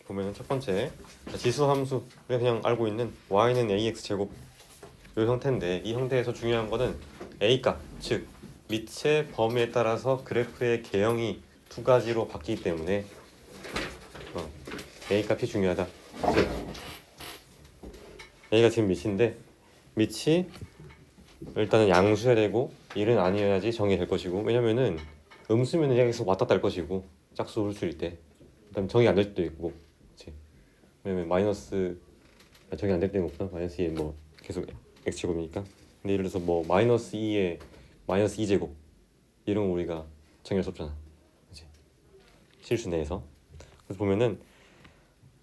보면은 첫 번째 지수 함수 우리가 그냥 알고 있는 y는 ax 제곱 이 형태인데 이 형태에서 중요한 거는 a 값, 즉 밑의 범위에 따라서 그래프의 개형이 두 가지로 바뀌기 때문에 a 값이 중요하다. 즉 a가 지금 밑인데 밑이 일단은 양수여야 되고 1은 아니어야지 정의될 것이고, 왜냐면은 음수면은 계속 왔다 갔다 할 것이고 짝수 홀수일 때 그다음 정의 안 될 수도 있고, 그렇지? 왜냐면 마이너스 정의 안 될 때는 없나? 마이너스 2에 뭐 계속 x제곱이니까. 근데 예를 들어서 뭐 마이너스 2에 마이너스 2제곱 이런 거 우리가 정의할 수 없잖아, 그렇지? 실수 내에서. 그래서 보면은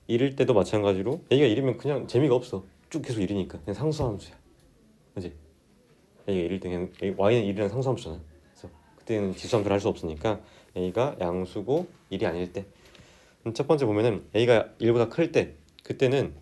1일 때도 마찬가지로 a가 1이면 그냥 재미가 없어. 쭉 계속 1이니까 그냥 상수함수야, 그렇지? a가 1일 때 그냥 y는 1이랑 상수함수잖아. 그래서 그때는 지수함수를 할 수 없으니까 a가 양수고 1이 아닐 때. 첫 번째 보면은 a가 1보다 클 때, 그때는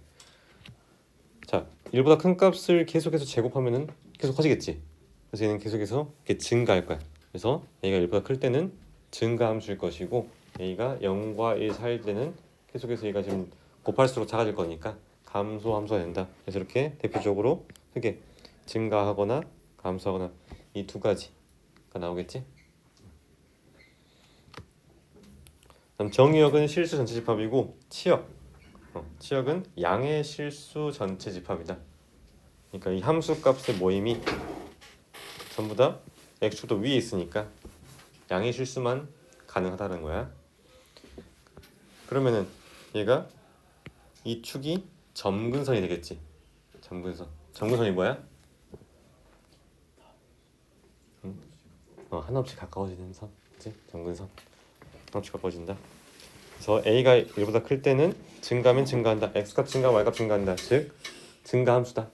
자 1보다 큰 값을 계속해서 제곱하면은 계속 커지겠지. 그래서 얘는 계속해서 이렇게 증가할 거야. 그래서 a가 1보다 클 때는 증가함수일 것이고, a가 0과 1 사이일 때는 계속해서 얘가 지금 곱할수록 작아질 거니까 감소함수가 된다. 그래서 이렇게 대표적으로 크게 증가하거나 감소하거나 이 두 가지가 나오겠지. 그다음 정의역은 실수 전체 집합이고 치역은 양의 실수 전체 집합이다. 그러니까 이 함수 값의 모임이 전부 다 x축도 위에 있으니까 양의 실수만 가능하다는 거야. 그러면은 얘가 이 축이 점근선이 되겠지. 점근선이 뭐야? 한없이 가까워지는 선, 그치? 점근선. 한없이 가까워진다. 그래서 a가 1보다 클 때는 증가하면 증가한다. x값 증가, y값 증가한다. 즉 증가함수다.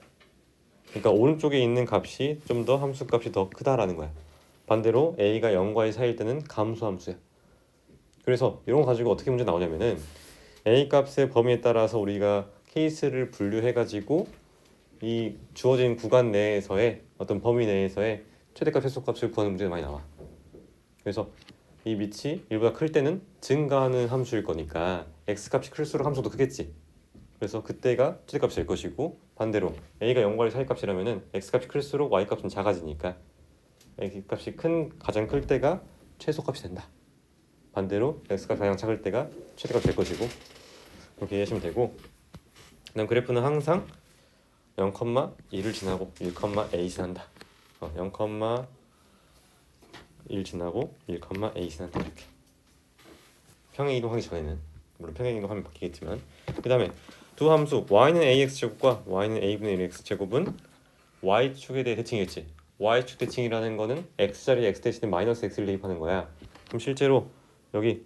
그러니까 오른쪽에 있는 값이 좀 더 함수값이 더 크다라는 거야. 반대로 a가 0과 1 사이일 때는 감소함수야. 그래서 이런 거 가지고 어떻게 문제 나오냐면은 a 값의 범위에 따라서 우리가 케이스를 분류해가지고 이 주어진 구간 내에서의 어떤 범위 내에서의 최대값 최소값을 구하는 문제가 많이 나와. 그래서 이 밑이 1보다 클 때는 증가하는 함수일 거니까 x값이 클수록 함수도 크겠지. 그래서 그때가 최대값이 될 것이고, 반대로 a가 0과 1 사이 값이라면은 x값이 클수록 y값은 작아지니까 x값이 가장 클 때가 최소값이 된다. 반대로 x값이 가장 작을 때가 최대값이 될 것이고, 그렇게 이해하시면 되고, 그다음 그래프는 항상 0,1을 지나고 1,a 지난다. 0,1 지나고 1,a 지난다. 이렇게 평행 이동하기 전에는, 물론 평행 이동하면 바뀌겠지만. 그 다음에 두 함수 y는 ax 제곱과 y는 a분의 1x 제곱은 y축에 대해 대칭이겠지. y축 대칭이라는 거는 x자리에 x 대신에 마이너스 x를 대입하는 거야. 그럼 실제로 여기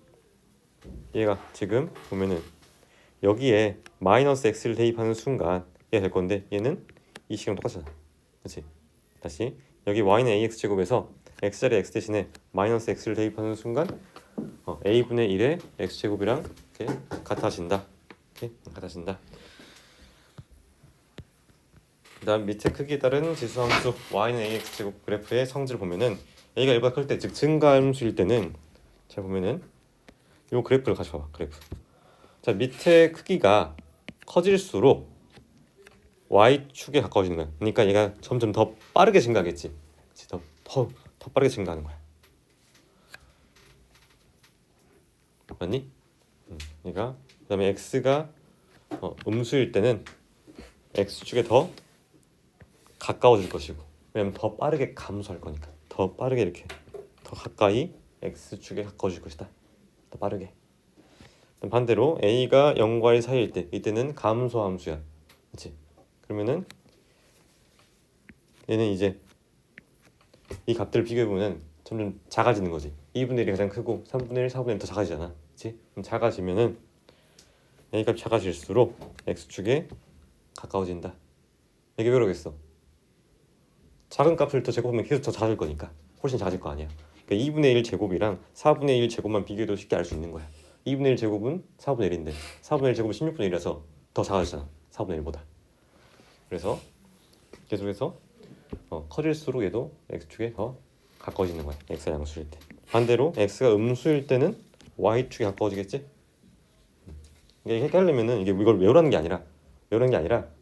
얘가 지금 보면은 여기에 마이너스 x를 대입하는 순간 얘가 될 건데, 얘는 이 식이랑 똑같잖아, 그렇지? 다시 여기 y는 ax 제곱에서 x자리에 x 대신에 마이너스 x를 대입하는 순간 a분의 1의 x 제곱이랑 이렇게 같아진다. 그다음 밑에 크기에 따른 지수함수 y는 ax 제곱 그래프의 성질을 보면은 a가 1보다 클 때, 즉 증가함수일 때는, 잘 보면은 이 그래프를 가져와. 그래프. 자, 밑에 크기가 커질수록 y축에 가까워지는 거야. 그러니까 얘가 점점 더 빠르게 증가하겠지. 그치? 더 빠르게 증가하는 거야. 맞니? 얘가 그다음에 x가 음수일 때는 x축에 더 가까워질 것이고, 왜냐면 더 빠르게 감소할 거니까 더 빠르게 이렇게 더 가까이 x축에 가까워질 것이다. 더 빠르게. 반대로 a가 0과 1 사이일 때, 이때는 감소함수야, 그렇지? 그러면은 얘는 이제 이 값들을 비교해보면 점점 작아지는 거지. 2분의 1이 가장 크고 3분의 1, 4분의 1 더 작아지잖아, 그렇지? 그럼 작아지면은 a 값이 작아질수록 x축에 가까워진다. 이게 왜 그러겠어? 작은 값을 더 제곱하면 계속 더 작을 거니까 훨씬 작아질 거 아니야. 그러니까 2분의 1 제곱이랑 4분의 1 제곱만 비교해도 쉽게 알 수 있는 거야. 2분의 1 제곱은 4분의 1인데 4분의 1 제곱은 16분의 1이라서 더 작아지잖아, 4분의 1보다. 그래서 계속해서 커질수록 얘도 x축에 더 가까워지는 거야, x가 양수일 때. 반대로 x가 음수일 때는 y축에 가까워지겠지. 이게 헷갈리면은 이게 이걸 외우라는 게 아니라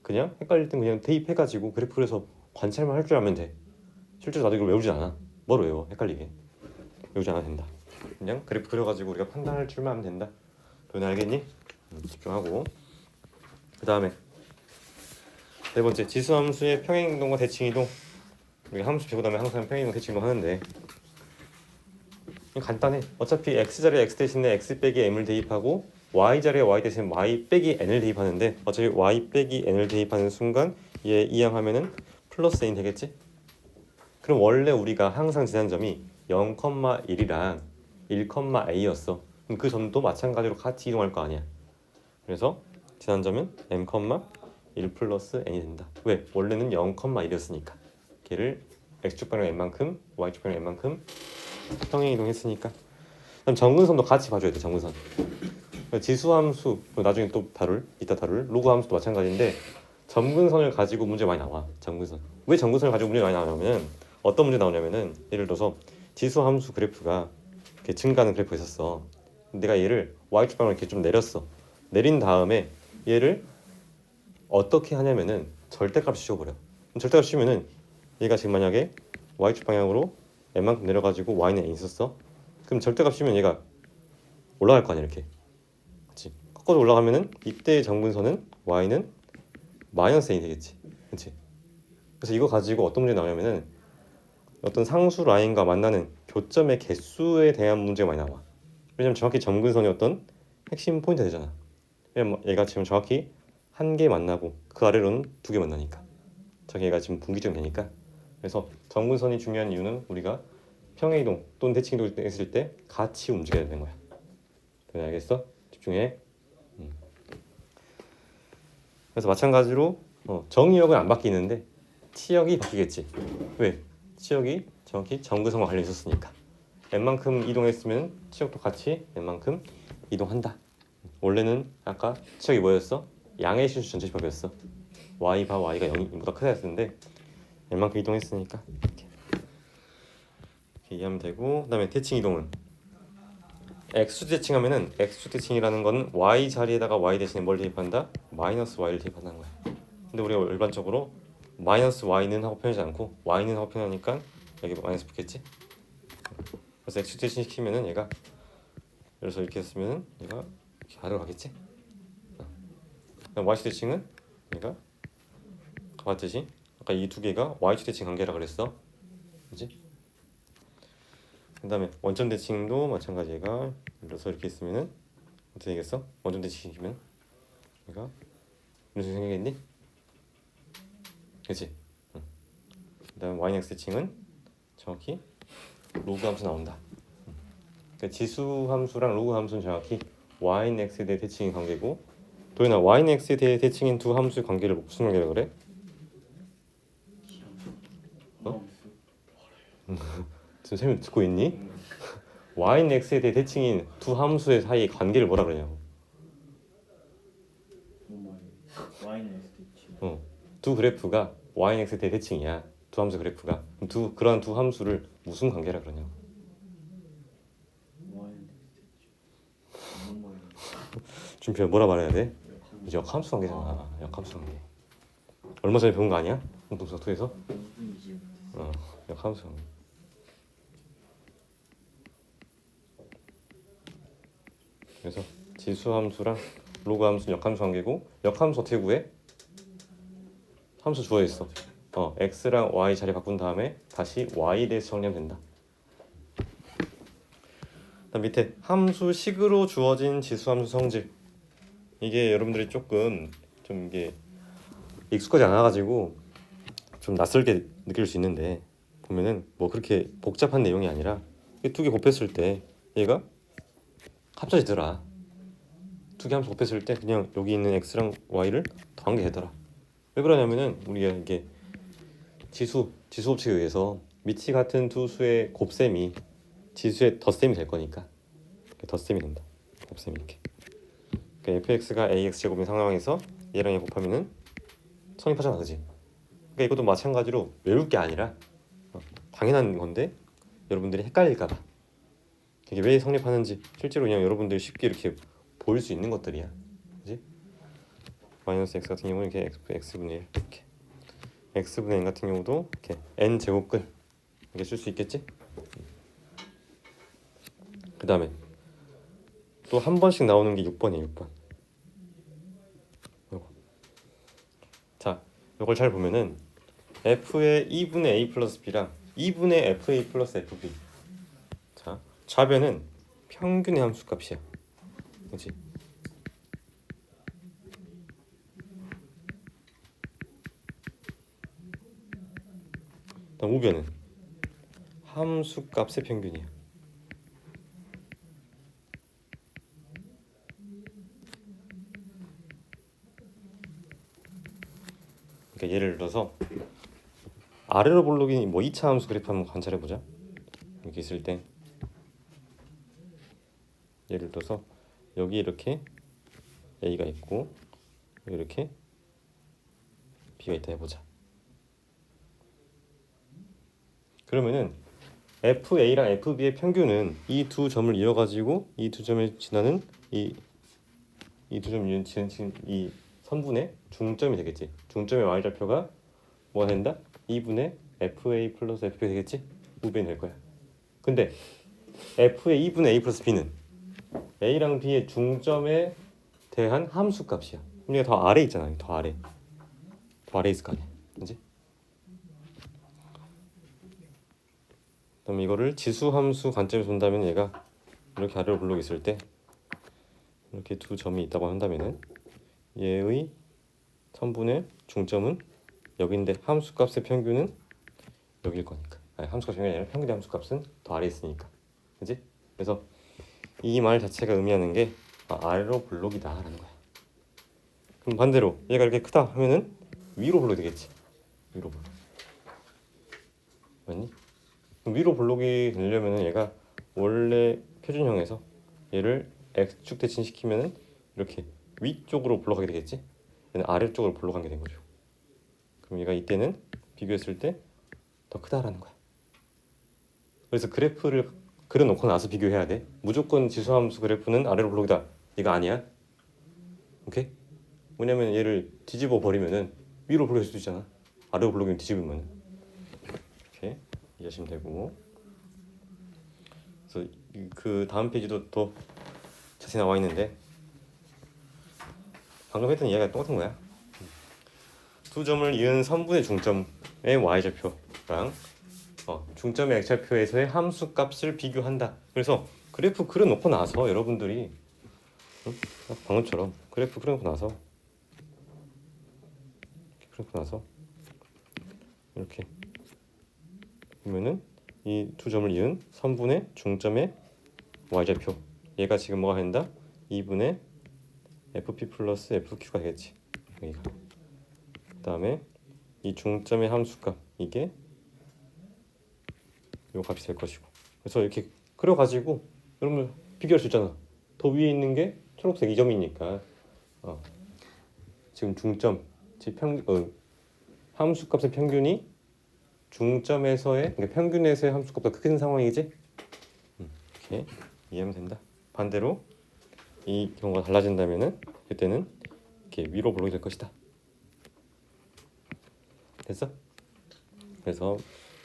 그냥 헷갈릴 땐 그냥 대입해가지고 그래프를 해서 관찰만 할 줄 알면 돼. 실제로 나도 이걸 외우지 않아. 뭘 외워? 헷갈리게. 외우지 않아도 된다. 그냥 그래프 그려가지고 우리가 판단할 줄만 하면 된다. 너네 알겠니? 집중하고. 그 다음에 네 번째, 지수함수의 평행이동과 대칭이동. 우리 함수 배우다 보면 항상 평행이동, 대칭이동 하는데 간단해. 어차피 x자리에 x 대신에 x 빼기 m을 대입하고 y자리에 y 대신에 y 빼기 n을 대입하는데 어차피 y 빼기 n을 대입하는 순간 얘 이항하면은 플러스 n 되겠지? 그럼 원래 우리가 항상 지난점이 0,1이랑 1,a였어. 그럼 그 점도 마찬가지로 같이 이동할 거 아니야. 그래서 지난점은 m,1 플러스 n이 된다. 왜? 원래는 0,1이었으니까. 걔를 x축 방향 n만큼, y축 방향 n만큼 평행 이동했으니까. 그럼 정근선도 같이 봐줘야 돼. 정근선. 지수함수 나중에 또 이따 다룰 로그 함수도 마찬가지인데 정근선을 가지고 문제 많이 나와. 정근선. 왜 정근선을 가지고 문제 많이 나오냐면은 어떤 문제 나오냐면은 예를 들어서 지수함수 그래프가 이렇게 증가하는 그래프가 있었어. 내가 얘를 y축 방향으로 이렇게 좀 내렸어. 내린 다음에 얘를 어떻게 하냐면은 절대값 씌워버려. 절대값 씌우면은 얘가 지금 만약에 y축 방향으로 n만큼 내려가지고 y는 n 있었어. 그럼 절대값 씌우면 얘가 올라갈 거 아니야 이렇게. 그렇지. 꺾어서 올라가면은 이때의 정근선은 y는 마이너스 n이 되겠지. 그렇지. 그래서 이거 가지고 어떤 문제 나오냐면은 어떤 상수 라인과 만나는 교점의 개수에 대한 문제가 많이 나와. 왜냐면 정확히 정근선이 어떤 핵심 포인트가 되잖아. 왜냐면 얘가 지금 정확히 한 개 만나고 그 아래로는 두 개 만나니까. 저기가 지금 분기점이 되니까. 그래서 정근선이 중요한 이유는 우리가 평행이동 또는 대칭이동 했을 때 같이 움직여야 되는 거야. 네, 알겠어? 집중해. 그래서 마찬가지로 정의역은 안 바뀌는데 치역이 바뀌겠지. 왜? 치역이 정확히 정근선과 관련이 있었으니까. n만큼 이동했으면 치역도 같이 n만큼 이동한다. 원래는 아까 치역이 뭐였어? 양의 실수 전체 집합이었어. y가 0보다 크다 했었는데 n만큼 이동했으니까 이렇게 이해하면 되고. 그다음에 대칭 이동은 x수 대칭하면은 x수 대칭이라는 건 y 자리에다가 y 대신에 뭘 대입한다? 마이너스 y를 대입한다는 거야. 근데 우리가 일반적으로 마이너스 y는 하고 표현하지 않고 y는 하고 표현하니까 여기 마이너스 붙겠지? 그래서 x 대신 시키면은 얘가 그래서 이렇게 했으면은 얘가 이렇게 아래로 가겠지? y축 대칭은 얘가 같듯이 아까 이 두 개가 y축 대칭 관계라 그랬어. 그지? 그 다음에 원점 대칭도 마찬가지. 얘가 예를 들어서 이렇게 있으면은 어떻게 되겠어? 원점 대칭이면 얘가 이런 식으로 생기겠니? 그치? 그 다음에 yx 대칭은 정확히 로그 함수 나온다. 그러니까 지수 함수랑 로그 함수는 정확히 yx에 대해 대칭인 관계고, 도현아 yx에 대해 대칭인 두 함수의 관계를 무슨 관계라 그래? 지금 쌤이 듣고 있니? yx에 대해 대칭인 두 함수의 사이 관계를 뭐라 그러냐고. 두 그래프가 yx에 대해 대칭이야. 두 함수 그래프가. 그러한 두 함수를 무슨 관계라 그러냐고. 준표야 뭐라 말해야 돼? 역함수 관계잖아. 역함수 관계. 얼마 전에 배운 거 아니야? 공통수 투에서? 역함수 관계. 그래서 지수 함수랑 로그 함수는 역함수 관계고, 역함수 어떻게 구해? 함수 주어져 있어. x랑 y 자리 바꾼 다음에 다시 y에 대해서 정리하면 된다. 그다음 밑에 함수식으로 주어진 지수함수 성질. 이게 여러분들이 조금 좀 이게 익숙하지 않아가지고 좀 낯설게 느낄 수 있는데, 보면은 뭐 그렇게 복잡한 내용이 아니라 두 개 곱했을 때 얘가 합쳐지더라. 두 개 함수 곱했을 때 그냥 여기 있는 x랑 y를 더한 게 되더라. 왜 그러냐면은 우리가 이게 지수 법칙에 의해서 밑이 같은 두 수의 곱셈이 지수의 덧셈이 될 거니까 덧셈이 된다. 곱셈이 이렇게. 그러니까 fx가 ax 제곱인 상황에서 얘랑 얘 곱하면은 성립하잖아, 그지? 그러니까 이것도 마찬가지로 외울 게 아니라 당연한 건데 여러분들이 헷갈릴까봐 이게 왜 성립하는지 실제로 그냥 여러분들이 쉽게 이렇게 보일 수 있는 것들이야. 그지? 마이너스 x 같은 경우는 이렇게 x분의 1 이렇게 x분의 n 같은 경우도 이렇게 n 제곱근 이렇게 쓸 수 있겠지? 그 다음에 또 한 번씩 나오는 게 6번이에요. 6번. 요거. 자, 요걸 잘 보면은 f의 2분의 a 플러스 b랑 2분의 fa 플러스 fb. 자, 좌변은 평균의 함수값이야. 그렇지? 다음 우변은 함수값의 평균이야. 그러니까 예를 들어서 아래로 볼록이 뭐 2차 함수 그래프 한번 관찰해 보자. 이렇게 있을 때 예를 들어서 여기 이렇게 a가 있고 이렇게 b가 있다 해보자. 그러면은 FA랑 FB의 평균은 이 두 점을 이어가지고 이 두 점을 지나는 이 두 점을 지나는 이 선분의 중점이 되겠지. 중점의 y좌표가 뭐가 된다? 2분의 FA 플러스 FB가 되겠지? 우변이 될 거야. 근데 F의 2분의 A 플러스 B는 A랑 B의 중점에 대한 함수값이야. 그럼 얘가 더 아래 있잖아. 더 아래. 더 아래 있을 거 아니야. 그지? 그럼 이거를 지수함수 관점에서 본다면 얘가 이렇게 아래로 블록 있을 때 이렇게 두 점이 있다고 한다면은 얘의 선분의 중점은 여기인데 함수값의 평균은 여기일 거니까. 아니, 함수값 평균이 아니라 평균의 함수값은 더 아래 있으니까. 그지? 그래서 이 말 자체가 의미하는 게 아래로 블록이다라는 거야. 그럼 반대로 얘가 이렇게 크다 하면은 위로 블록이 되겠지. 위로 블록. 맞니? 위로 블록이 되려면은 얘가 원래 표준형에서 얘를 x축 대칭시키면은 이렇게 위쪽으로 블록하게 되겠지. 얘는 아래쪽으로 블록하게 된 거죠. 그럼 얘가 이때는 비교했을 때 더 크다라는 거야. 그래서 그래프를 그려놓고 나서 비교해야 돼. 무조건 지수함수 그래프는 아래로 블록이다. 이거 아니야. 오케이? 왜냐면 얘를 뒤집어 버리면은 위로 블록일 수도 있잖아. 아래로 블록이면 뒤집으면 이렇게 이해하시면 되고. 그래서 그 다음 페이지도 더 자세히 나와 있는데 방금 했던 이야기가 똑같은 거야. 두 점을 이은 선분의 중점의 y좌표랑 중점의 x좌표에서의 함수 값을 비교한다. 그래서 그래프 그려놓고 나서 여러분들이 방금처럼 그래프 그려놓고 나서 이렇게 보면은 이 두 점을 이은 선분의 중점의 y좌표 얘가 지금 뭐가 된다? 2분의 fp 플러스 fq가 되겠지. 여기가. 그 다음에 이 중점의 함수값 이게 요 값이 될 것이고. 그래서 이렇게 그려가지고 여러분 비교할 수 있잖아. 더 위에 있는 게 초록색 이 점이니까 지금 중점 함수값의 평균이 중점에서의 그러니까 평균에서의 함수값보다 크게 된 상황이지. 이렇게 이해하면 된다. 반대로 이 경우가 달라진다면은 그때는 이렇게 위로 블록이 될 것이다. 됐어? 그래서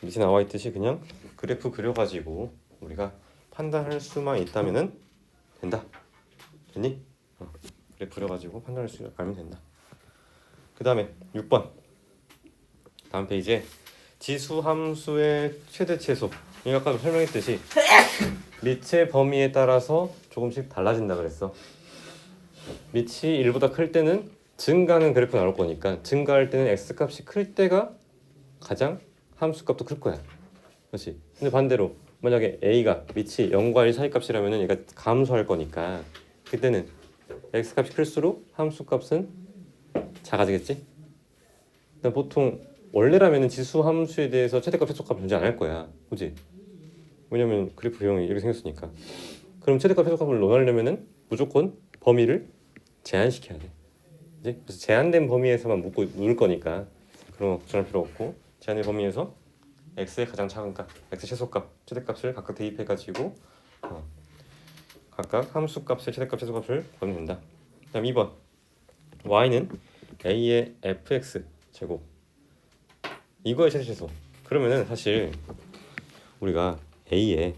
밑에 나와 있듯이 그냥 그래프 그려가지고 우리가 판단할 수만 있다면은 된다. 됐니? 그래프 그려가지고 판단할 수 알면 된다. 그 다음에 6번 다음 페이지에 지수함수의 최대 최소. 이거 아까 설명했듯이 밑의 범위에 따라서 조금씩 달라진다 그랬어. 밑이 1보다 클 때는 증가하는 그래프 나올 거니까 증가할 때는 x값이 클 때가 가장 함수값도 클 거야. 그렇지? 근데 반대로 만약에 a가 밑이 0과 1 사이 값이라면은 얘가 감소할 거니까 그때는 x값이 클수록 함수값은 작아지겠지? 근데 보통 원래라면은 지수 함수에 대해서 최대값 최소값 존재 안 할 거야. 그지? 왜냐면 그래프 배경이 이렇게 생겼으니까. 그럼 최대값 최소값을 논하려면은 무조건 범위를 제한시켜야 돼. 그지? 그래서 제한된 범위에서만 묶을 거니까 그런 거 걱정할 필요 없고 제한된 범위에서 x의 가장 작은 값, x 최소값, 최대값을 각각 대입해가지고 각각 함수값의 최대값, 최소값을 구하면 된다. 그다음 2번 y는 a의 fx 제곱 이거의 최대최소. 그러면은 사실 우리가 a의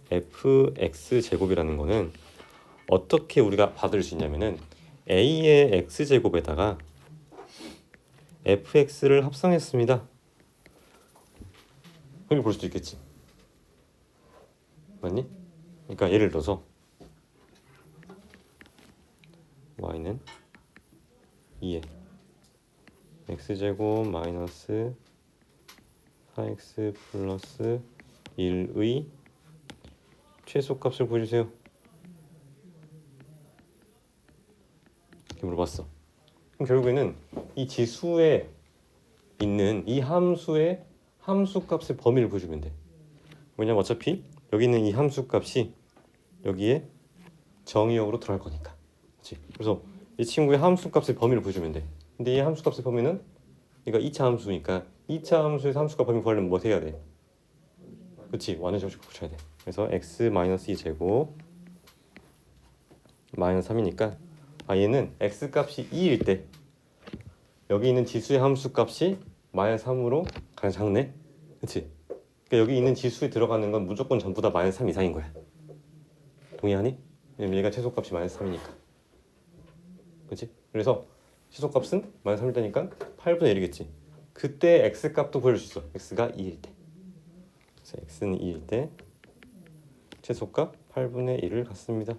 fx 제곱이라는 거는 어떻게 우리가 받을 수 있냐면은 a의 x 제곱에다가 fx를 합성했습니다. 이렇게 볼 수도 있겠지. 맞니? 그러니까 예를 들어서 y는 2에 x제곱 마이너스 4x 플러스 1의 최소값을 구해주세요. 이렇게 물어봤어. 그럼 결국에는 이 지수에 있는 이 함수의 함수값의 범위를 구해주면 돼. 왜냐면 어차피 여기 있는 이 함수값이 여기에 정의역으로 들어갈 거니까. 그렇지? 그래서 이 친구의 함수값의 범위를 구해주면 돼. 근데 이 함수값의 범위는 그러니까 2차 함수니까 2차 함수에서 함수값 범위 구하려면 뭐 해야 돼? 그렇지? 완전 정식 붙여야 돼. 그래서 x-2 제곱 마이너스 3이니까 얘는 x값이 2일 때 여기 있는 지수의 함수값이 마이너스 3으로 가장 작네. 그렇지? 그러니까 여기 있는 지수에 들어가는 건 무조건 전부 다 마이너스 3 이상인 거야. 동의하니? 왜냐면 얘가 최소값이 마이너스 3이니까. 그렇지? 그래서 최소값은 마이너스 3일 때니까 8분의 1이겠지. 그때 x값도 구할 수 있어. x가 2일 때. 그래서 x는 2일 때 최소값 8분의 1을 갖습니다.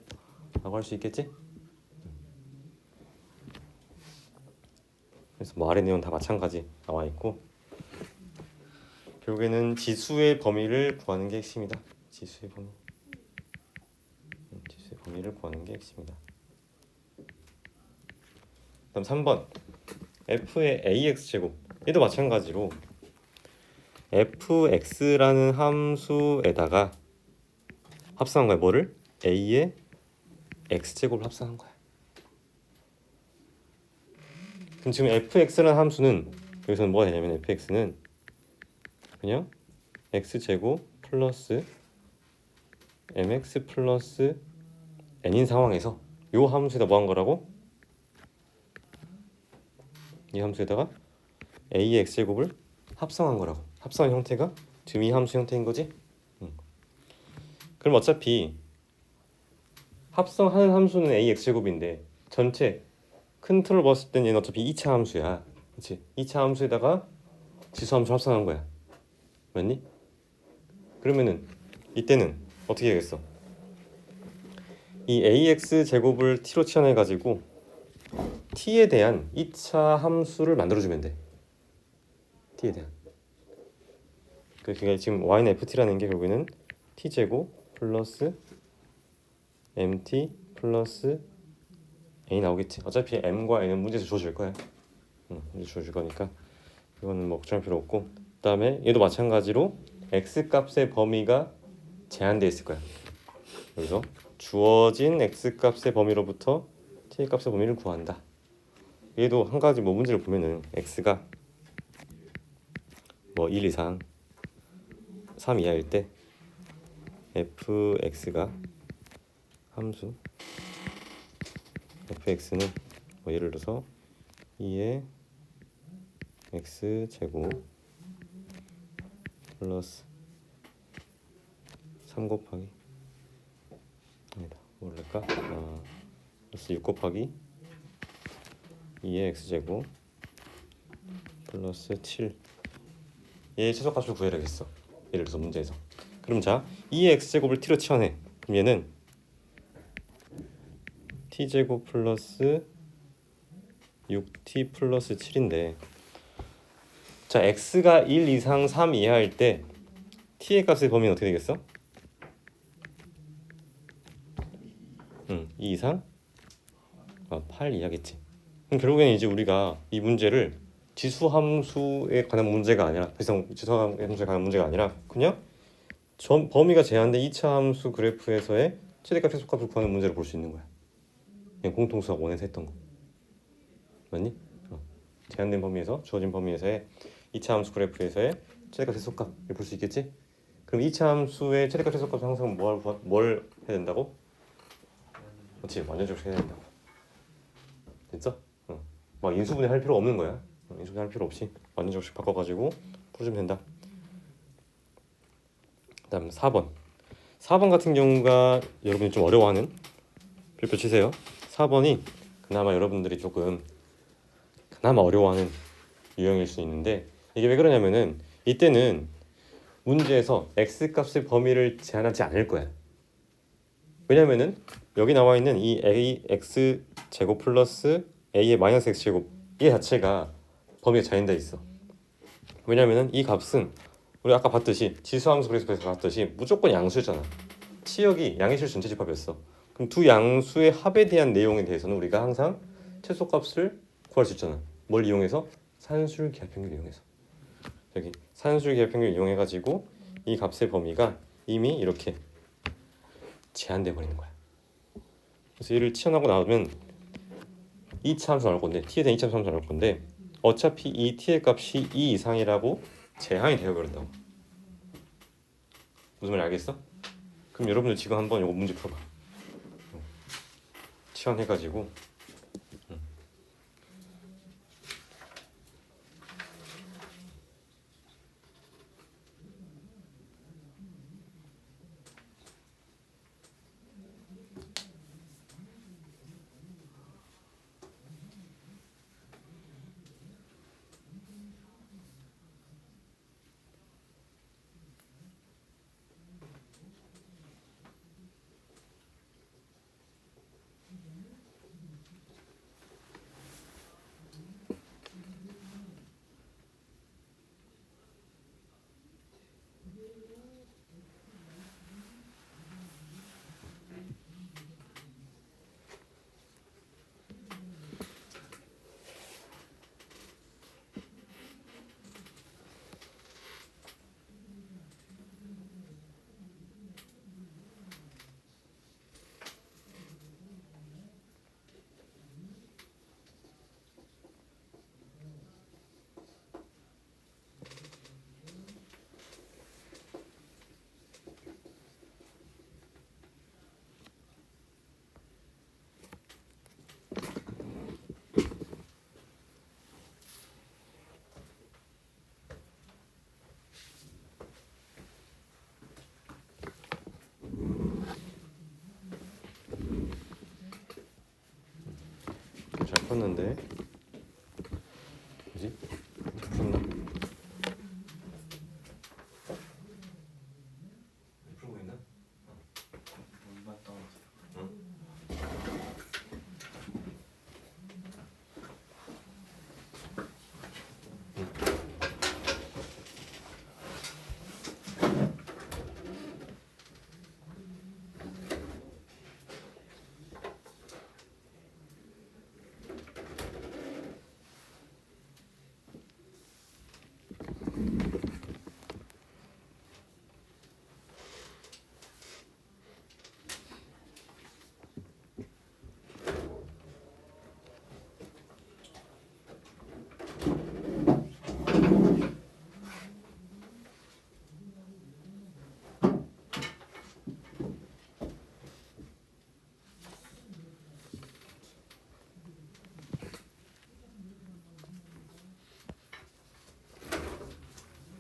라고 할 수 있겠지? 그래서 뭐 아래 내용 다 마찬가지 나와 있고 결국에는 지수의 범위를 구하는 게 핵심이다. 지수의 범위를 구하는 게 핵심이다. 그다음 3번 f의 ax 제곱 얘도 마찬가지로 fx라는 함수에다가 합성한 거야. 뭐를? a의 x 제곱을 합성한 거야. 그럼 지금 fx라는 함수는 여기서는 뭐가 되냐면 fx는 그냥 x 제곱 플러스 mx 플러스 n인 상황에서 요 함수에다 뭐 한 거라고? 이 함수에다가 a의 x 제곱을 합성한 거라고. 합성한 형태가 지금 이 함수 형태인 거지? 그럼 어차피 합성하는 함수는 a의 x 제곱인데 전체 큰 틀을 봤을 땐 얘는 어차피 2차 함수야. 그렇지? 2차 함수에다가 지수 함수 합성한 거야. 맞니? 그러면은 이때는 어떻게 해야겠어? 이 ax 제곱을 t로 치환해 가지고 t에 대한 2차 함수를 만들어주면 돼. t에 대한. 그러니까 지금 y는 ft라는 게 결국에는 t제곱 플러스 mt 플러스 n이 나오겠지. 어차피 m과 n은 문제에서 주어질 거야. 문제 주어질 거니까 이거는 뭐 걱정할 필요 없고 그 다음에 얘도 마찬가지로 x값의 범위가 제한되어 있을 거야. 여기서 주어진 x값의 범위로부터 t값의 범위를 구한다. 얘도 한 가지 뭐 문제를 보면은 x가 뭐 1 이상 3 이하일 때 fx가 함수 fx는 뭐 예를 들어서 2의 x 제곱 플러스 3 곱하기 아니다 뭘까? 플러스 6 곱하기 2의 x 제곱 플러스 7 얘의 최소값을 구해야겠어. 예를 들어서 문제에서. 그럼 자 2의 x제곱을 t로 치환해. 그럼 얘는 t제곱 플러스 6t 플러스 7인데 자 x가 1 이상 3 이하일 때 t의 값의 범위는 어떻게 되겠어? 2 이상 8 이하겠지. 그럼 결국에는 이제 우리가 이 문제를 지수 함수에 관한 문제가 아니라 더 이상 지수 함수에 관한 문제가 아니라 그냥 범위가 제한된 2차 함수 그래프에서의 최대값 최소값을 구하는 문제를 볼 수 있는 거야. 그냥 공통수학 원에서 했던 거 맞니? 제한된 범위에서 주어진 범위에서의 2차 함수 그래프에서의 최대값 최소값을 볼 수 있겠지? 그럼 2차 함수의 최대값 최소값은 항상 뭘 해야 된다고? 그렇지 완전적으로 해야 된다고. 됐어? 막 인수분해 할 필요 없는 거야. 인수분해 할 필요 없이 완전 적식 바꿔가지고 풀어주면 된다. 그다음 4번. 4번 같은 경우가 여러분이 좀 어려워하는, 별표 치세요. 4번이 그나마 여러분들이 조금 그나마 어려워하는 유형일 수 있는데, 이게 왜 그러냐면은 이때는 문제에서 x값의 범위를 제한하지 않을 거야. 왜냐면은 여기 나와 있는 이 ax 제곱 플러스 a의 마이너스 x 제곱, 이 자체가 범위가 제한돼 있어. 왜냐면은 이 값은 우리 아까 봤듯이 지수함수 그래프에서 봤듯이 무조건 양수잖아. 치역이 양의 실수 전체 집합이었어. 그럼 두 양수의 합에 대한 내용에 대해서는 우리가 항상 최소값을 구할 수 있잖아. 뭘 이용해서? 산술 기하평균을 이용해서. 여기 산술 기하평균을 이용해가지고 이 값의 범위가 이미 이렇게 제한돼 버리는 거야. 그래서 얘를 치환하고 나오면 2차 함수 나올 건데, t에 대한 2차 함수 나올 건데, 어차피 이 t의 값이 2 이상이라고 제한이 되어버린다고. 무슨 말인지 알겠어? 그럼 여러분들 지금 한번 이거 문제 풀어봐. 치환해가지고 잘 컸는데 뭐지? 풀었나? 풀고 있나?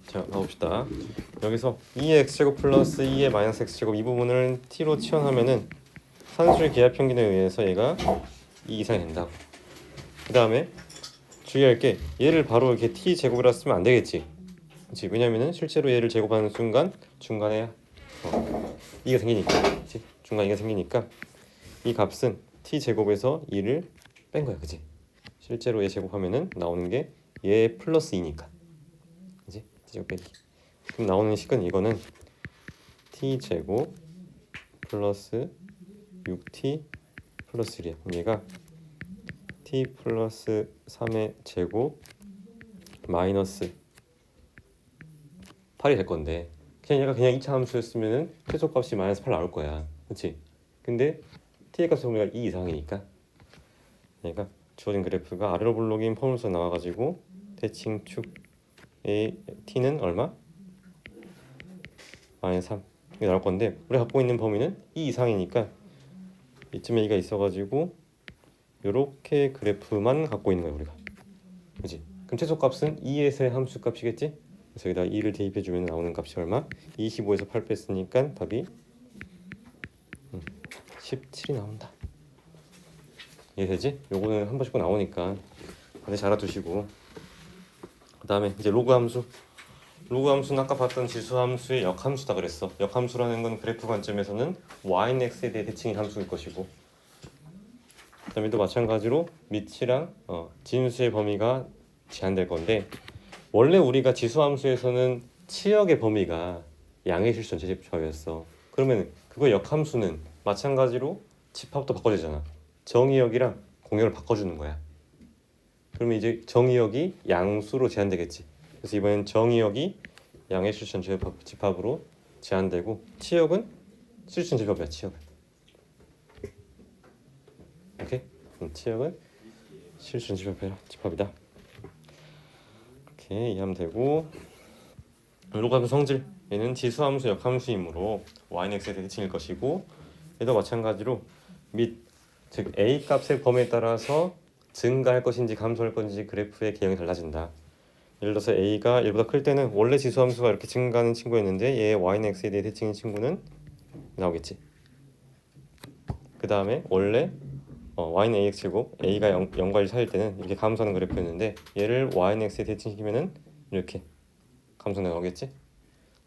자, 가봅시다. 여기서 2의 x제곱 플러스 2의 마이너스 x제곱 이 부분을 t로 치환하면은 산술 기하평균에 의해서 얘가 2 이상이 된다고. 그 다음에 주의할 게, 얘를 바로 이렇게 t 제곱이라 쓰면 안 되겠지. 그렇지? 왜냐면은 실제로 얘를 제곱하는 순간 중간에 2가 생기니까, 그렇지? 중간 2가 생기니까 이 값은 t 제곱에서 2를 뺀 거야, 그렇지? 실제로 얘 제곱하면은 나오는 게 얘 플러스 2니까, 그렇지? t 제곱 빼기. 그럼 나오는 식은 이거는 t 제곱 플러스 6t 플러스 1이야. 그럼 얘가 t 플러스 3의 제곱 마이너스 8이 될 건데, 그냥 얘가 그냥 2차 함수였으면은 최소값이 마이너스 8 나올 거야, 그렇지? 근데 t의 값이 보면 2 이상이니까 얘가 주어진 그래프가 아래로 블록인 포물선 나와가지고 대칭축의 t는 얼마? 마이너스 3 이게 나올 건데, 우리가 갖고 있는 범위는 2 이상이니까 이쯤에 2가 있어가지고 요렇게 그래프만 갖고 있는 거야 우리가. 그지? 그럼 최소값은 2에서의 함수값이겠지? 그래서 여기다 2를 대입해주면 나오는 값이 얼마? 25에서 8 뺐으니까 답이 17이 나온다. 이해되지? 요거는 한 번씩 꼭 나오니까 다들 잘 알아두시고, 그 다음에 이제 로그 함수. 로그 함수는 아까 봤던 지수 함수의 역함수다 그랬어. 역함수라는 건 그래프 관점에서는 y는 x에 대해 대칭인 함수일 것이고, 그 다음에 또 마찬가지로 밑이랑 진수의 범위가 제한될 건데, 원래 우리가 지수 함수에서는 치역의 범위가 양의 실수 전체 집합이었어. 그러면 그거 역함수는 마찬가지로 집합도 바꿔주잖아. 정의역이랑 공역을 바꿔주는 거야. 그러면 이제 정의역이 양수로 제한되겠지. 그래서 이번엔 정의역이 양의 실수 전체 집합으로 제한되고, 치역은 실수 전체 집합이야. 치역은. 오케이? 치역은 실수 전체 집합이다. 이렇게 이해하면 되고, 로그 함수 성질. 얘는 지수 함수 역함수이므로 y는 x에 대칭일 것이고, 얘도 마찬가지로 즉 a 값의 범위에 따라서 증가할 것인지 감소할 것인지 그래프의 개형이 달라진다. 예를 들어서 a가 1보다 클 때는 원래 지수 함수가 이렇게 증가하는 친구였는데, 얘의 y는 x에 대해 대칭인 친구는 나오겠지. 그 다음에 원래 y는 ax이고 a가 0과 1 사이일 때는 이렇게 감소하는 그래프였는데, 얘를 y는 x에 대칭시키면은 이렇게 감소가 나오겠지.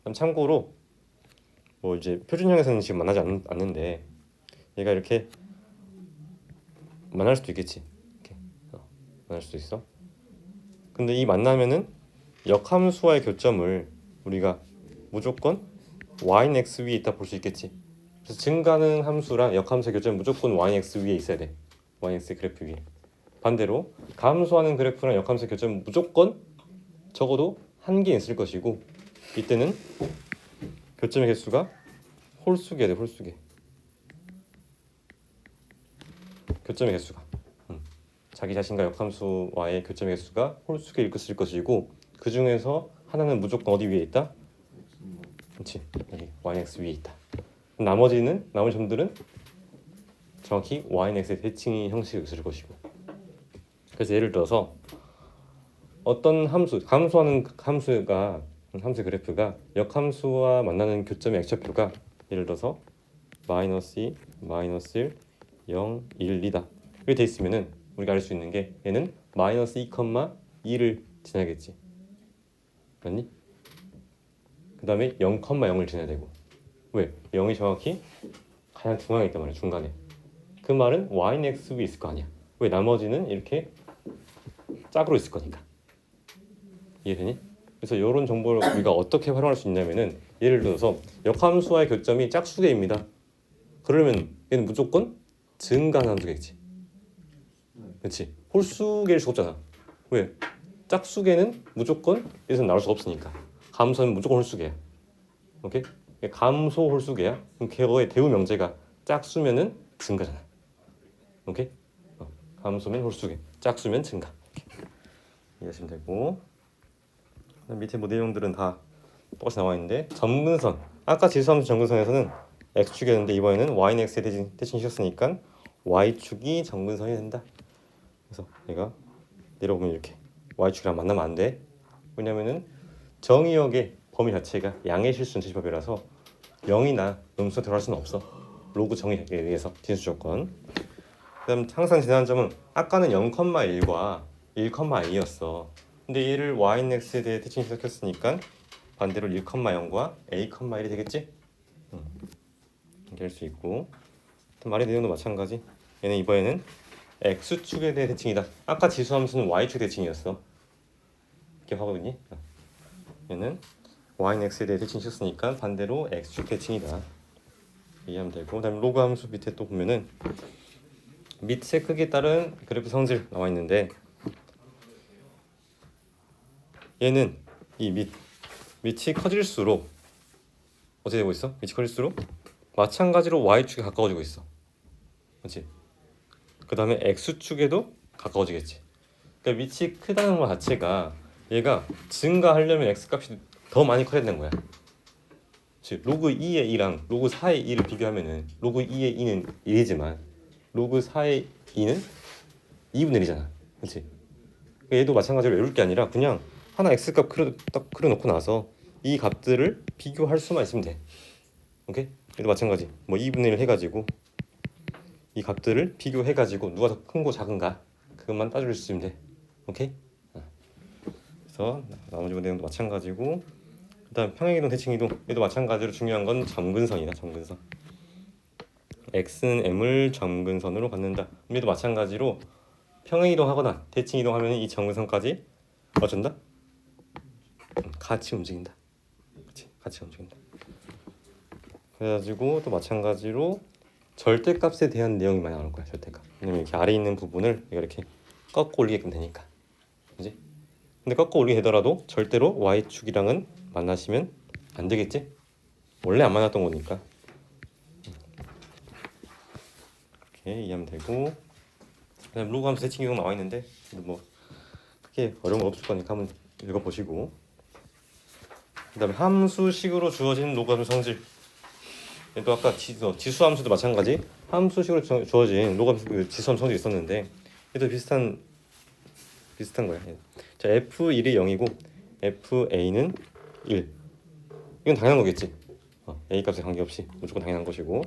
그럼 참고로 뭐 이제 표준형에서는 지금 만나지 않는데, 얘가 이렇게 만날 수도 있겠지. 이렇게 만날 수도 있어. 근데 이 만나면은 역함수와의 교점을 우리가 무조건 y는 x 위에 있다 볼 수 있겠지. 그래서 증가하는 함수랑 역함수의 교점은 무조건 y는 x 위에 있어야 돼. y는 x 그래프 위에. 반대로 감소하는 그래프랑 역함수의 교점은 무조건 적어도 한 개 있을 것이고, 이때는 교점의 개수가 홀수개야 돼. 홀수개. 교점의 개수가 자기 자신과 역함수와의 교점의 개수가 홀수개일 것이고, 그 중에서 하나는 무조건 어디 위에 있다? 그렇지, 여기 yx 위에 있다. 나머지 점들은 정확히 yx의 대칭의 형식이 있을 것이고. 그래서 예를 들어서 어떤 감소하는 함수의 그래프가 역함수와 만나는 교점의 x좌표가 예를 들어서 -2, -1, 0, 1, 2다. 이렇게 돼 있으면은 우리가 알 수 있는 게 얘는 -2,2를 지나겠지. 맞니? 그 다음에 0,0을 지나야 되고. 왜? 0이 정확히 가장 중앙에 있단 말이야. 중간에. 그 말은 y는 x 위에 있을 거 아니야. 왜? 나머지는 이렇게 짝으로 있을 거니까. 이해되니? 그래서 이런 정보를 우리가 어떻게 활용할 수 있냐면은, 예를 들어서 역함수와의 교점이 짝수개입니다. 그러면 얘는 무조건 증가하는 함수겠지. 그렇지? 홀수개일 수가 없잖아. 왜? 짝수개는 무조건 여기서 나올 수가 없으니까. 감소는 무조건 홀수개야. 오케이? 감소 홀수개야. 그럼 그거의 대우 명제가 짝수면은 증가잖아. 오케이? 감소면 홀수개, 짝수면 증가. 이해하시면 되고, 밑에 뭐 내용들은 다 똑같이 나와 있는데, 점근선. 아까 지수함수 점근선에서는 x축이었는데 이번에는 y는 x에 대칭시켰으니까 y축이 점근선이 된다. 그래서 얘가 내려보면 이렇게 y축이랑 만나면 안 돼. 왜냐면은 정의역의 범위 자체가 양의 실수 전체 집합이라서 0이나 음수가 들어갈 수는 없어. 로그 정의에 의해서 진수 조건. 그다음 항상 지나는 점은 아까는 0,1과 1,2였어. 근데 얘를 y는 x에 대해 대칭시켰으니까 반대로 1,0과 a,1이 되겠지? 이렇게 할 수 있고, 말의 내용도 마찬가지. 얘는 이번에는 x축에 대해 대칭이다. 아까 지수함수는 y축 대칭이었어. 기억하거든요. 얘는 y는 x에 대해 대칭시켰으니까 반대로 x축 대칭이다. 이해하면 되고, 그다음 로그 함수 밑에 또 보면은 밑의 크기에 따른 그래프 성질 나와 있는데, 얘는 이 밑이 커질수록 어떻게 되고 있어? 밑이 커질수록 마찬가지로 y축에 가까워지고 있어. 그렇지? 그 다음에 x축에도 가까워지겠지. 그러니까 밑이 크다는 것 자체가 얘가 증가하려면 x값이 더 많이 커야 되는 거야. 즉 로그 2의 2랑 로그 4의 2를 비교하면은 로그 2의 2는 1이지만 로그 4의 2는 2분의 1이잖아. 그렇지? 얘도 마찬가지로 외울 게 아니라 그냥 하나 x값 딱 그려놓고 나서 이 값들을 비교할 수만 있으면 돼. 오케이? 얘도 마찬가지. 뭐 2분의 1 해가지고 이 값들을 비교해가지고 누가 더 큰 거 작은가 그것만 따질 수 있으면 돼. 오케이? 그래서 나머지 내용도 마찬가지고 그다음 평행이동, 대칭이동 얘도 마찬가지로 중요한 건 점근선이다. 점근선. x는 m을 점근선으로 갖는다. 얘도 마찬가지로 평행이동하거나 대칭이동하면 이 점근선까지 어쩐다? 같이 움직인다. 그렇지? 같이 움직인다. 그래가지고 또 마찬가지로 절대값에 대한 내용이 많이 나올 거야. 절대값. 왜냐면 이렇게 아래 있는 부분을 이렇게 꺾어 올리게끔 되니까. 그지? 근데 꺾어 올리게 되더라도 절대로 y축이랑은 만나시면 안 되겠지? 원래 안 만났던 거니까. 이렇게 이해하면 되고. 그다음 로그 함수 대칭 이동 나와 있는데 뭐 크게 어려운 거 없을 거니까 한번 읽어보시고. 그다음에 함수식으로 주어진 로그 함수 성질. 또 아까 지수 함수도 마찬가지. 함수식으로 주어진 로그 함수 지수 함수 성질이 있었는데 얘도 비슷한 거야. 자, f1이 0이고 fa는 1. 이건 당연한 거겠지. a 값에 관계없이 무조건 당연한 것이고.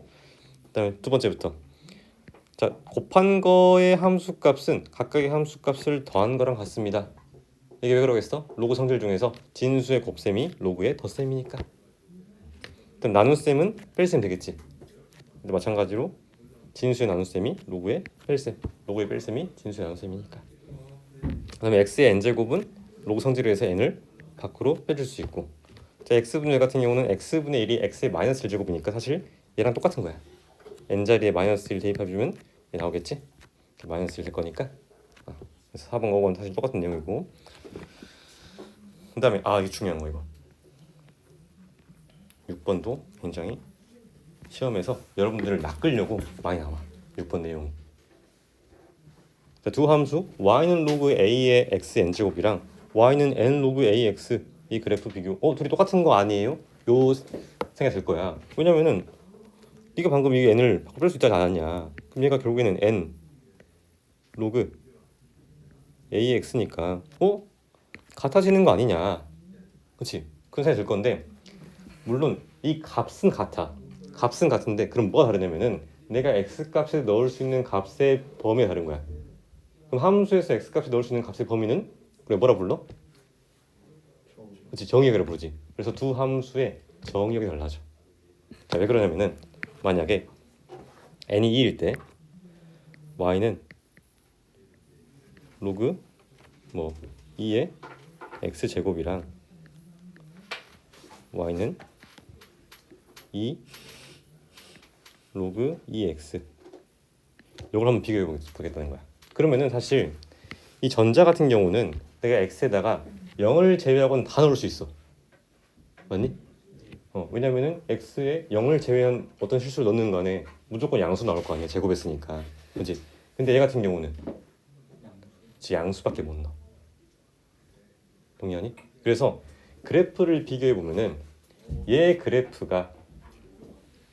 그다음에 두 번째부터 자, 곱한 거의 함수값은 각각의 함수값을 더한 거랑 같습니다. 이게 왜 그러겠어? 로그 성질 중에서 진수의 곱셈이 로그의 덧셈이니까. 그럼 나눗셈은 뺄셈 되겠지. 근데 마찬가지로 진수의 나눗셈이 로그의 뺄셈, 로그의 뺄셈이 진수의 나눗셈이니까. 그다음에 x의 n제곱은 로그 성질에 의해서 n을 밖으로 빼줄 수 있고. 자, x분의 같은 경우는 x분의 1이 x의 마이너스 1제곱이니까 사실 얘랑 똑같은 거야. n자리에 마이너스 1 대입해주면 얘 나오겠지? 마이너스 1 될 거니까. 그래서 4번 5번 사실 똑같은 내용이고. 그 다음에 이게 중요한 거 이거 6번도 굉장히 시험에서 여러분들을 낚으려고 많이 나와. 6번 내용이. 자, 두 함수 y는 로그 a의 x n제곱이랑 y는 n 로그 ax 이 그래프 비교. 둘이 똑같은 거 아니에요? 요 생각이 들 거야. 왜냐면은 네가 방금 이 n을 바꿔 뺄 수 있지 않았냐. 그럼 얘가 결국에는 n 로그 ax니까 같아지는 거 아니냐. 그렇지? 그런 생각이 들 건데 물론 이 값은 같아. 값은 같은데 그럼 뭐가 다르냐면은 내가 x값에 넣을 수 있는 값의 범위가 다른 거야. 그럼 함수에서 x값에 넣을 수 있는 값의 범위는 그래 뭐라 불러? 그렇지, 정의역이라 부르지. 그래서 두 함수의 정의역이 달라져. 자, 왜 그러냐면은 만약에 n이 2일 때 y는 로그 2의 x제곱이랑 y는 2 로그 2x 이걸 한번 비교해 보겠다는 거야. 그러면은 사실 이 전자 같은 경우는 내가 x에다가 0을 제외하고는 다 넣을 수 있어. 맞니? 왜냐면은 x에 0을 제외한 어떤 실수를 넣는 간에 무조건 양수 나올 거 아니야. 제곱했으니까. 그렇지? 근데 얘 같은 경우는 양수밖에 못 넣어. 동의하니? 그래서 그래프를 비교해 보면은 얘 그래프가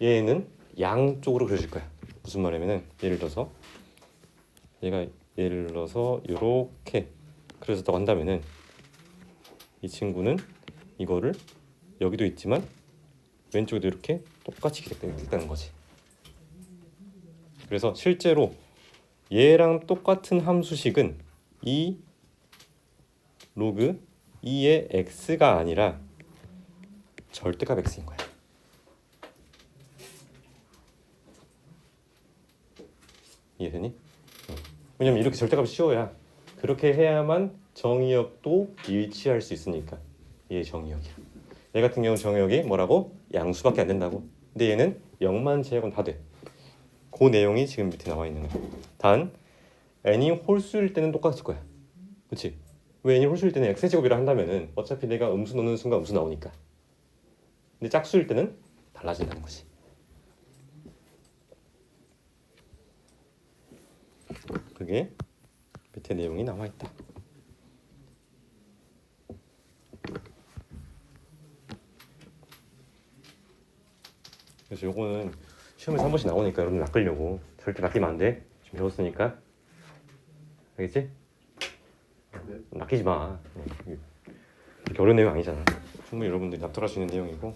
얘는 양쪽으로 그려질 거야. 무슨 말이냐면은 예를 들어서 이렇게 그려졌다고 한다면은 이 친구는 이거를 여기도 있지만 왼쪽에도 이렇게 똑같이 기록되는 거지. 그래서 실제로 얘랑 똑같은 함수식은 이 로그 2의 x가 아니라 절대값 x인 거야. 이해되니? 왜냐면 이렇게 절대값이 쉬워야 그렇게 해야만 정의역도 일치할 수 있으니까. 얘 정의역이야. 얘 같은 경우는 정의역이 뭐라고? 양수밖에 안 된다고. 근데 얘는 0만 제곱은 다 돼. 그 내용이 지금 밑에 나와 있는 거야. 단 n이 홀수일 때는 똑같을 거야. 그렇지? 왜 n이 홀수일 때는 x제곱이라 한다면은 어차피 내가 음수 넣는 순간 음수 나오니까. 근데 짝수일 때는 달라진다는 거지. 그게 밑에 내용이 나와 있다. 그래서 요거는 시험에서 한 번씩 나오니까 여러분 낚으려고 절대 낚이면 안 돼. 지금 배웠으니까 알겠지? 네. 낚이지 마. 그렇게 어려운 내용 아니잖아. 충분히 여러분들이 납득할 수 있는 내용이고.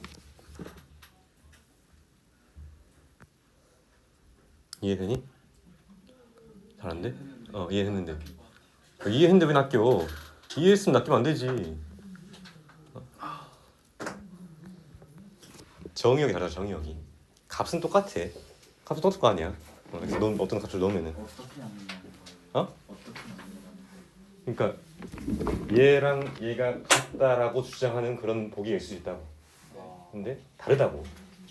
이해되니? 잘 안 돼? 이해했는데. 이해했는데 왜 낚여? 이해했으면 낚이면 안 되지. 정의역이 다르다. 정의역이. 값은 똑같아. 값은 똑같을 거 아니야. 그래서 어떤 값을 넣으면은. 어떻게 하는 거예요? 어? 어떻게 하는 거예요? 그러니까 얘랑 얘가 같다라고 주장하는 그런 보기가 있을 수 있다고. 근데 다르다고.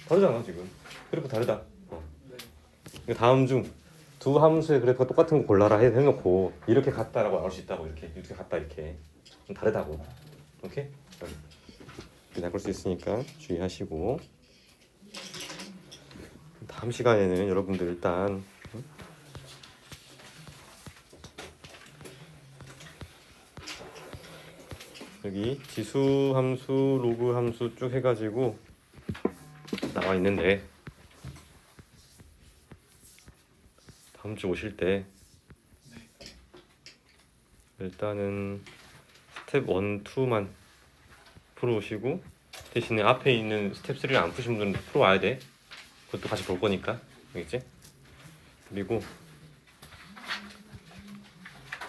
다르잖아 지금. 그래프 다르다. 그러니까 다음 중 두 함수의 그래프가 똑같은 거 골라라 해놓고 이렇게 같다라고 나올 수 있다고. 이렇게 같다 이렇게. 좀 다르다고. 오케이? 이렇게 나올 수 있으니까 주의하시고. 다음 시간에는 여러분들 일단 여기 지수 함수, 로그 함수 쭉 해가지고 나와 있는데 다음 주 오실 때 일단은 스텝 1, 2만 풀어오시고 대신에 앞에 있는 스텝 3를 안 푸신 분들은 풀어와야 돼. 그것도 같이 볼 거니까. 알겠지? 그리고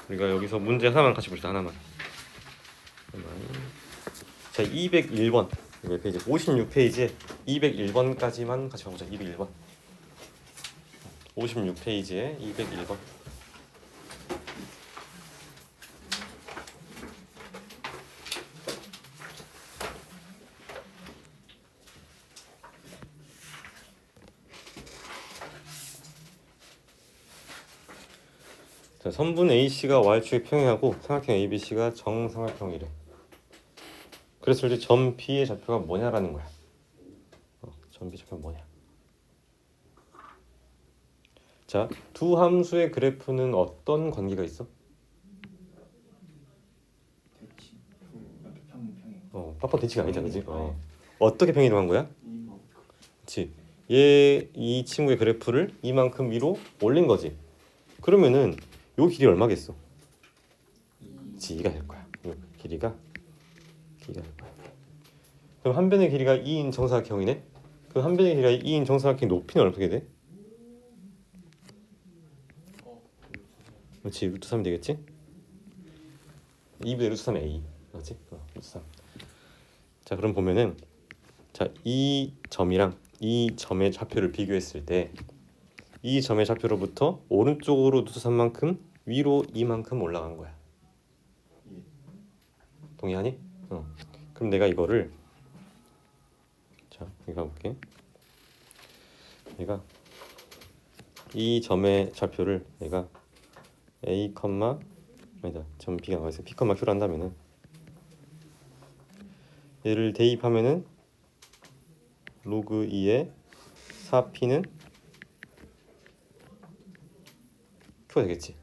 우리가 여기서 문제 하나만 같이 봅시다. 하나만. 자, 201번 이거 페이지 56페이지에 201번까지만 같이 봐보자. 201번 56페이지에 201번 자, 선분 AC가 Y축의 평행하고 삼각형 ABC가 정삼각형이래. 그랬을 때 점 P의 좌표가 뭐냐라는 거야. 점 P 좌표가 뭐냐. 자, 두 함수의 그래프는 어떤 관계가 있어? 대칭. 평행. 빡빡 대칭이 아니잖아, 그지? 어떻게 평행이동한 거야? 이만큼. 그렇지. 이 친구의 그래프를 이만큼 위로 올린 거지. 그러면은 요 길이 얼마겠어? 그렇지, 2가 될 거야. 요 길이가 될 거야. 그럼 한 변의 길이가 2인 정사각형이네. 그럼 한 변의 길이가 2인 정사각형 높이는 어떻게 돼? 그렇지, 루트 3이 되겠지? 2분의 루트 3a. 그렇지? 루트 3. 자, 그럼 보면은 자, 이 점이랑 이 점의 좌표를 비교했을 때 이 점의 좌표로부터 오른쪽으로 루트 3만큼 위로 2만큼 올라간 거야. 동의하니? 그럼 내가 이거를 자, 여기 가볼게. 내가 이 점의 좌표를 내가 a, 아니다. 점 b가 나와있어. p, q를 한다면은 얘를 대입하면은 로그 2의 4p는 q가 되겠지.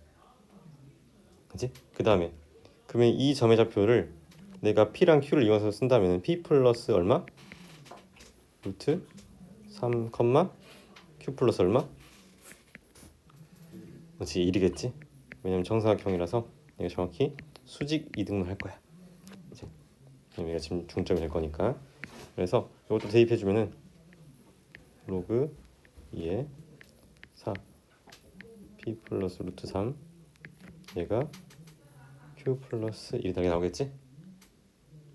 그치? 그 다음에 그러면 이 점의 좌표를 내가 p랑 q를 이용해서 쓴다면 p 플러스 얼마? 루트 3, q 플러스 얼마? 그렇지, 1이겠지. 왜냐면 정사각형이라서 내가 정확히 수직 이등분 할 거야. 이제 얘가 지금 중점이 될 거니까. 그래서 이것도 대입해주면은 로그 2의 4 p 플러스 루트 3 얘가 q 플러스 1이 당연히 나오겠지?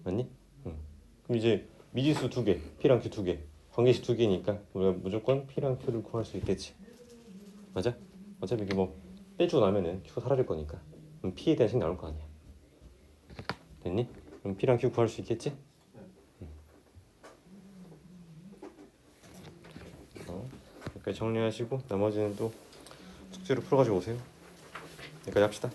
맞니? 그럼 이제 미지수 2개, p랑 q 2개, 관계식 2개니까 우리가 무조건 p랑 q를 구할 수 있겠지. 맞아? 어차피 이게 뭐 빼주고 나면은 q가 사라질 거니까 그럼 p에 대한 식 나올 거 아니야. 됐니? 그럼 p랑 q 구할 수 있겠지? 여기까지 정리하시고 나머지는 또 숙제로 풀어가지고 오세요. 여기까지 합시다.